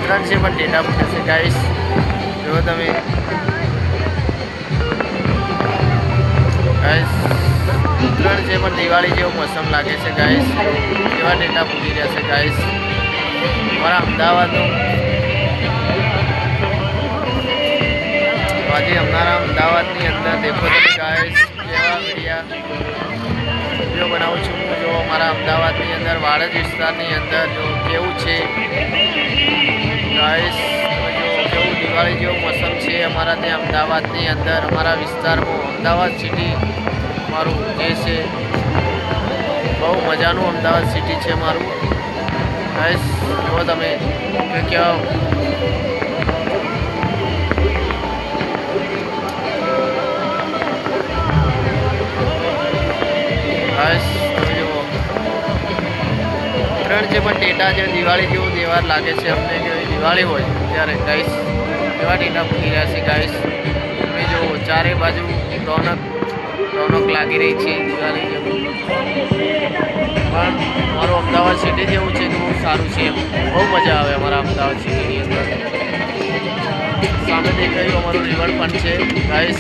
ત્રણ છે પણ ડેટા પૂછશે ગાઈસ. જો તમે ગાઈસ ત્રણ છે પણ દિવાળી જેવો મોસમ લાગે છે ગાઈસ. એવા ડેટા પૂરી રહ્યા છે ગાઈસ. અમારા અમદાવાદનું આજે અમારા અમદાવાદની અંદર દેખો તમે ગાઈસ કેવા વિડીયો બનાવું છું હું. જો અમારા અમદાવાદની અંદર વાડજ વિસ્તારની અંદર જો કેવું છે ગાઈસ. જો કેવું દિવાળી જેવું મોસમ છે અમારા ત્યાં અમદાવાદની અંદર અમારા વિસ્તારમાં. અમદાવાદ સિટી મારું જે છે બહુ મજાનું અમદાવાદ સિટી છે મારું ગાઈસ. જો તમે કેવા ગાઈસ ત્રણ છે પણ ડેટા જે દિવાળી જેવો તહેવાર લાગે છે અમને કે દિવાળી હોય ત્યારે ગાઈસ એવા ડેટા પૂરી રહ્યા છે ગાઈસ. તમે જો ચારે બાજુ રોનક લાગી રહી છે દિવાળી જેવું. પણ અમારું અમદાવાદ સિટી જેવું છે કે બહુ સારું છે એમ. બહુ મજા આવે અમારા અમદાવાદ સિટીની અંદર. સામે દેખાયું અમારું રિવરફ્રન્ટ છે ગાઈસ.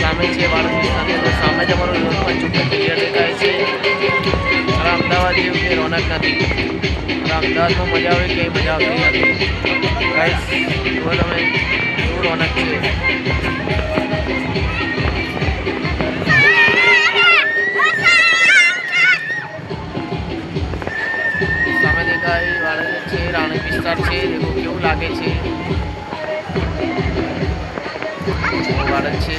સામે છે વાડજ વિસ્તારની અંદર સામે જ અમારું રિવરફ્રન્ટ ચોખ્ખું ક્લિયર દેખાય છે. મારા અમદાવાદ જેવું કે રોનક નથી. મારા અમદાવાદમાં મજા આવે કંઈ મજા આવતી નથી ગાઈસ. જો તમે શું રોનક છે. સામે દેખાય વાડજ છે રાણક વિસ્તાર છે. દેખો કેવું લાગે છે વાડજ છે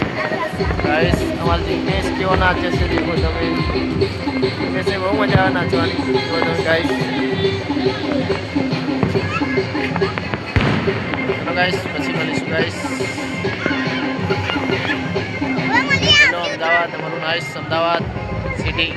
ગાઈસ. અમારા જિગ્નેશ કેવો નાચે છે દેખો તમે. જિગ્નેશને બહુ મજા આવે નાચવાની. જો તમે ગાઈસ ચલો ગાઈસ પછી મળીશું ગાઈસ. ચલો અમદાવાદ અમારું નાઇસ અમદાવાદ સિટી.